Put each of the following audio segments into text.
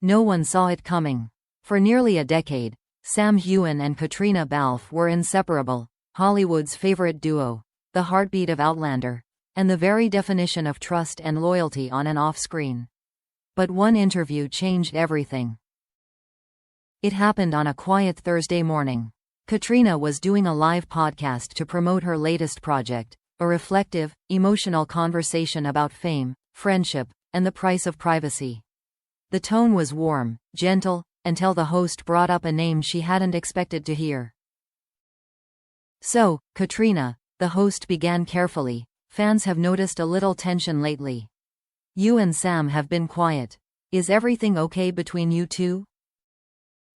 No one saw it coming. For nearly a decade, Sam Heughan and Caitriona Balfe were inseparable, Hollywood's favorite duo, the heartbeat of Outlander, and the very definition of trust and loyalty on and off screen. But one interview changed everything. It happened on a quiet Thursday morning. Caitriona was doing a live podcast to promote her latest project, a reflective, emotional conversation about fame, friendship, and the price of privacy. The tone was warm, gentle, until the host brought up a name she hadn't expected to hear. "So, Caitriona," the host began carefully, "fans have noticed a little tension lately. You and Sam have been quiet. Is everything okay between you two?"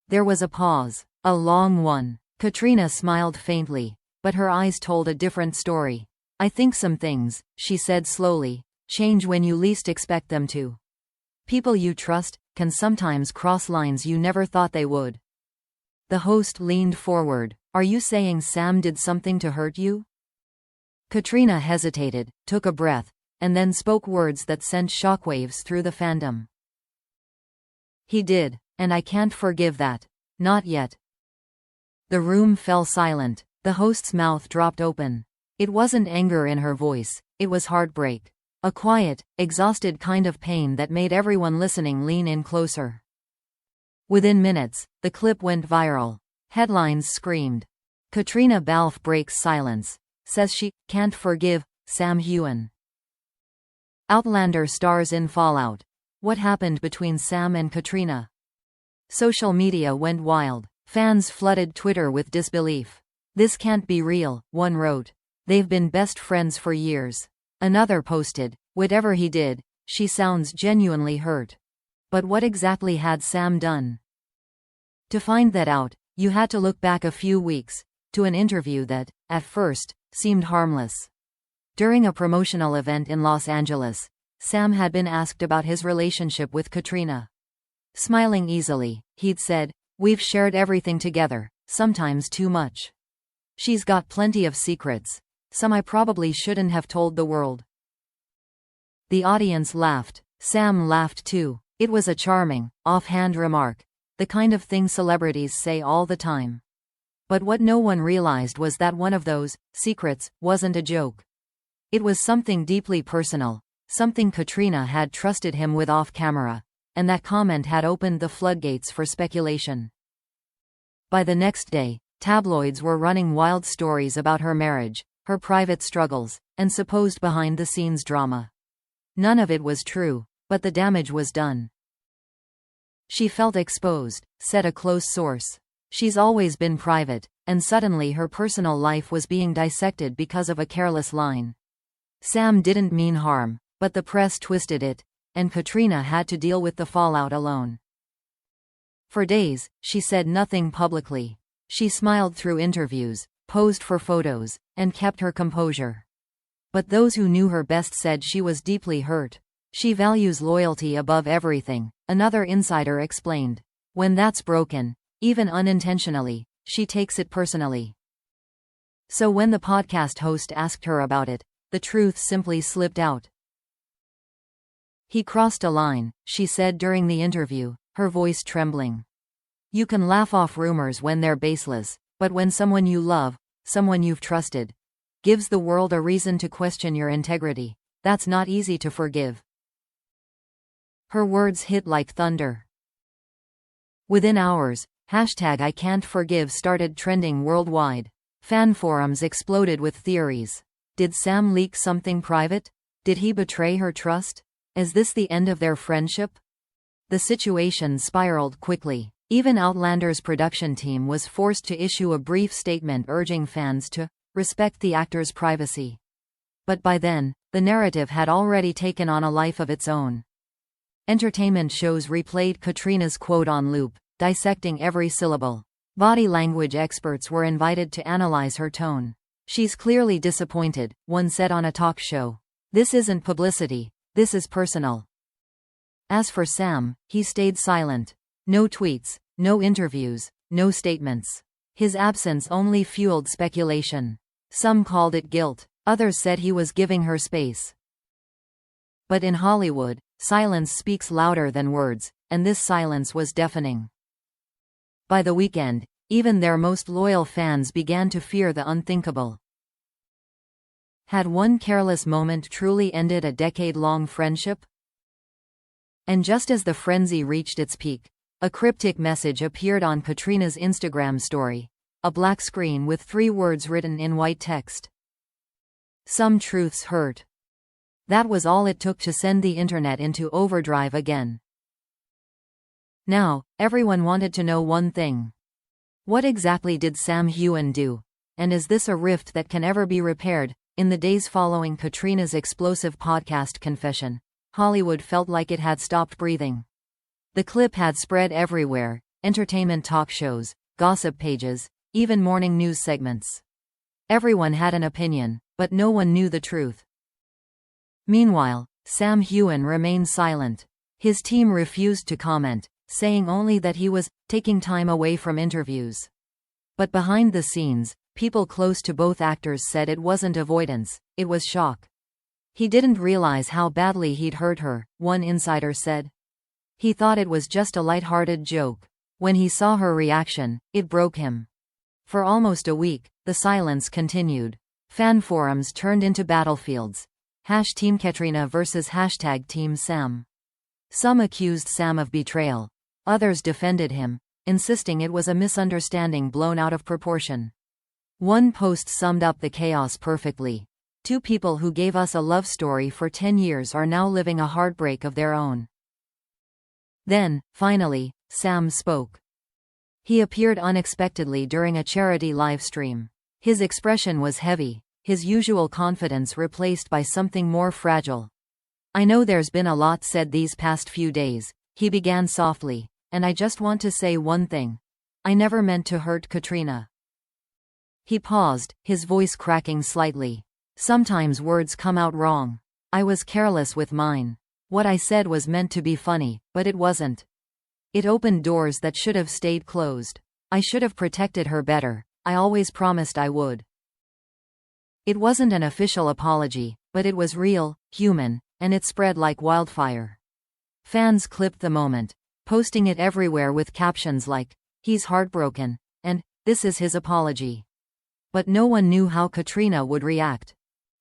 There was a pause, a long one. Caitriona smiled faintly, but her eyes told a different story. "I think some things," she said slowly, "change when you least expect them to. People you trust can sometimes cross lines you never thought they would." The host leaned forward. "Are you saying Sam did something to hurt you?" Caitriona hesitated, took a breath, and then spoke words that sent shockwaves through the fandom. "He did, and I can't forgive that. Not yet." The room fell silent. The host's mouth dropped open. It wasn't anger in her voice, it was heartbreak. A quiet, exhausted kind of pain that made everyone listening lean in closer. Within minutes, the clip went viral. Headlines screamed, "Caitriona Balfe breaks silence. Says she can't forgive Sam Heughan." Outlander stars in fallout. What happened between Sam and Caitriona? Social media went wild. Fans flooded Twitter with disbelief. "This can't be real," one wrote. "They've been best friends for years." Another posted, "Whatever he did, she sounds genuinely hurt." But what exactly had Sam done? To find that out, you had to look back a few weeks, to an interview that, at first, seemed harmless. During a promotional event in Los Angeles, Sam had been asked about his relationship with Caitriona. Smiling easily, he'd said, "We've shared everything together, sometimes too much. She's got plenty of secrets. Some I probably shouldn't have told the world." The audience laughed. Sam laughed too. It was a charming, offhand remark, the kind of thing celebrities say all the time. But what no one realized was that one of those secrets wasn't a joke. It was something deeply personal, something Caitriona had trusted him with off camera, and that comment had opened the floodgates for speculation. By the next day, tabloids were running wild stories about her marriage, her private struggles, and supposed behind-the-scenes drama. None of it was true, but the damage was done. "She felt exposed," said a close source. "She's always been private, and suddenly her personal life was being dissected because of a careless line. Sam didn't mean harm, but the press twisted it, and Caitriona had to deal with the fallout alone." For days, she said nothing publicly. She smiled through interviews, posed for photos, and kept her composure. But those who knew her best said she was deeply hurt. "She values loyalty above everything," another insider explained. "When that's broken, even unintentionally, she takes it personally." So when the podcast host asked her about it, the truth simply slipped out. "He crossed a line," she said during the interview, her voice trembling. "You can laugh off rumors when they're baseless, but when someone you love, someone you've trusted, gives the world a reason to question your integrity, that's not easy to forgive." Her words hit like thunder. Within hours, #ICan'tForgive started trending worldwide. Fan forums exploded with theories. Did Sam leak something private? Did he betray her trust? Is this the end of their friendship? The situation spiraled quickly. Even Outlander's production team was forced to issue a brief statement urging fans to respect the actor's privacy. But by then, the narrative had already taken on a life of its own. Entertainment shows replayed Caitriona's quote on loop, dissecting every syllable. Body language experts were invited to analyze her tone. "She's clearly disappointed," one said on a talk show. "This isn't publicity, this is personal." As for Sam, he stayed silent. No tweets, no interviews, no statements. His absence only fueled speculation. Some called it guilt, others said he was giving her space. But in Hollywood, Silence speaks louder than words, and this silence was deafening. By the weekend, even their most loyal fans began to fear the unthinkable. Had one careless moment truly ended a decade-long friendship? And just as the frenzy reached its peak, a cryptic message appeared on Caitriona's Instagram story, a black screen with 3 words written in white text. Some truths hurt. That was all it took to send the internet into overdrive again. Now, everyone wanted to know one thing. What exactly did Sam Heughan do? And is this a rift that can ever be repaired? In the days following Caitriona's explosive podcast confession, Hollywood felt like it had stopped breathing. The clip had spread everywhere: entertainment talk shows, gossip pages, even morning news segments. Everyone had an opinion, but no one knew the truth. Meanwhile, Sam Heughan remained silent. His team refused to comment, saying only that he was taking time away from interviews. But behind the scenes, people close to both actors said it wasn't avoidance, it was shock. He didn't realize how badly he'd hurt her, one insider said. He thought it was just a light-hearted joke. When he saw her reaction, it broke him. For almost a week, the silence continued. Fan forums turned into battlefields. #Team Caitriona versus #Team Sam. Some accused Sam of betrayal. Others defended him, insisting it was a misunderstanding blown out of proportion. One post summed up the chaos perfectly. 2 people who gave us a love story for 10 years are now living a heartbreak of their own. Then, finally, Sam spoke. He appeared unexpectedly during a charity live stream. His expression was heavy, his usual confidence replaced by something more fragile. I know there's been a lot said these past few days, he began softly, and I just want to say one thing. I never meant to hurt Caitriona. He paused, his voice cracking slightly. Sometimes words come out wrong. I was careless with mine. What I said was meant to be funny, but it wasn't. It opened doors that should have stayed closed. I should have protected her better. I always promised I would. It wasn't an official apology, but it was real, human, and it spread like wildfire. Fans clipped the moment, posting it everywhere with captions like, "He's heartbroken," and "This is his apology." But no one knew how Caitriona would react.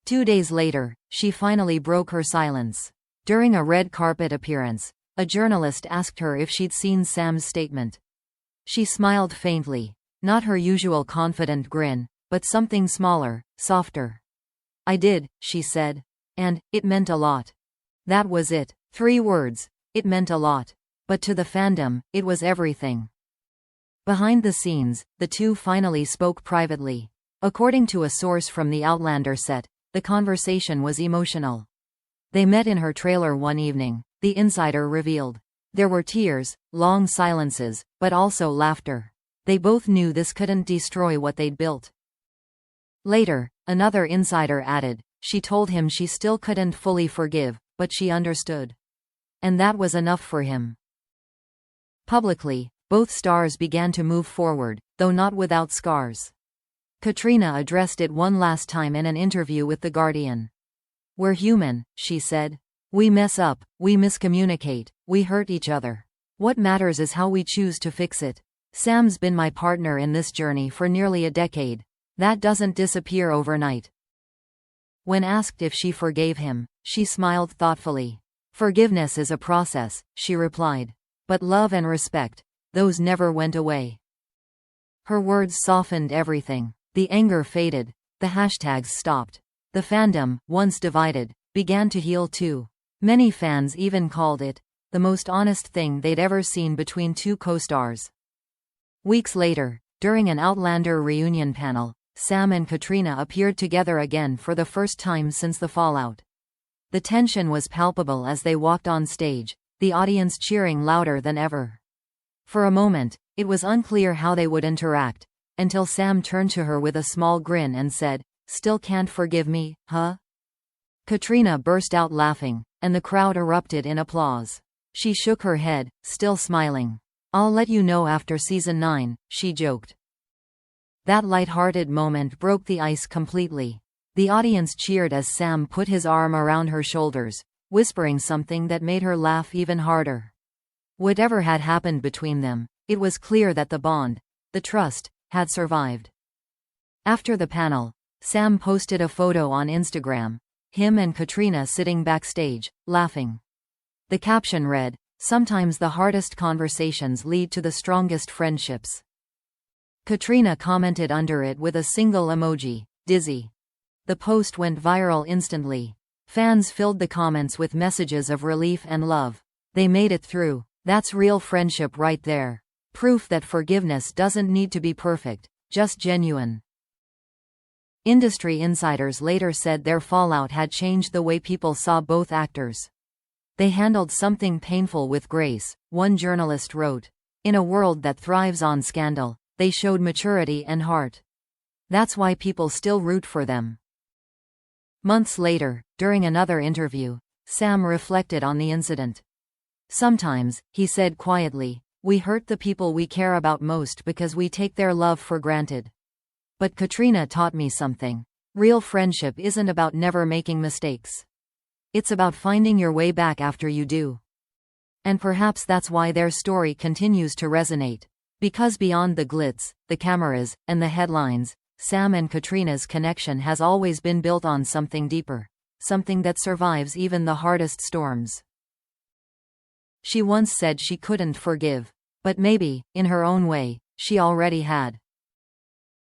2 days later, she finally broke her silence. During a red carpet appearance, a journalist asked her if she'd seen Sam's statement. She smiled faintly, not her usual confident grin, but something smaller, softer. "I did," she said. "And it meant a lot." That was it. 3 words. It meant a lot. But to the fandom, it was everything. Behind the scenes, the 2 finally spoke privately. According to a source from the Outlander set, the conversation was emotional. They met in her trailer one evening, the insider revealed. There were tears, long silences, but also laughter. They both knew this couldn't destroy what they'd built. Later, another insider added, she told him she still couldn't fully forgive, but she understood. And that was enough for him. Publicly, both stars began to move forward, though not without scars. Caitriona addressed it one last time in an interview with The Guardian. "We're human," she said. "We mess up, we miscommunicate, we hurt each other. What matters is how we choose to fix it. Sam's been my partner in this journey for nearly a decade. That doesn't disappear overnight." When asked if she forgave him, she smiled thoughtfully. "Forgiveness is a process," she replied. "But love and respect, those never went away." Her words softened everything. The anger faded, the hashtags stopped. The fandom, once divided, began to heal too. Many fans even called it the most honest thing they'd ever seen between 2 co-stars. Weeks later, during an Outlander reunion panel, Sam and Caitriona appeared together again for the first time since the fallout. The tension was palpable as they walked on stage, the audience cheering louder than ever. For a moment, it was unclear how they would interact, until Sam turned to her with a small grin and said, "Still can't forgive me, huh?" Caitriona burst out laughing, and the crowd erupted in applause. She shook her head, still smiling. "I'll let you know after season 9, she joked. That light-hearted moment broke the ice completely. The audience cheered as Sam put his arm around her shoulders, whispering something that made her laugh even harder. Whatever had happened between them, it was clear that the bond, the trust, had survived. After the panel, Sam posted a photo on Instagram, him and Caitriona sitting backstage, laughing. The caption read, "Sometimes the hardest conversations lead to the strongest friendships." Caitriona commented under it with a single emoji, dizzy. The post went viral instantly. Fans filled the comments with messages of relief and love. "They made it through. That's real friendship right there. Proof that forgiveness doesn't need to be perfect, just genuine." Industry insiders later said their fallout had changed the way people saw both actors. "They handled something painful with grace," one journalist wrote. "In a world that thrives on scandal, they showed maturity and heart. That's why people still root for them." Months later, during another interview, Sam reflected on the incident. "Sometimes," he said quietly, "we hurt the people we care about most because we take their love for granted. But Caitriona taught me something. Real friendship isn't about never making mistakes. It's about finding your way back after you do." And perhaps that's why their story continues to resonate. Because beyond the glitz, the cameras, and the headlines, Sam and Caitriona's connection has always been built on something deeper. Something that survives even the hardest storms. She once said she couldn't forgive. But maybe, in her own way, she already had.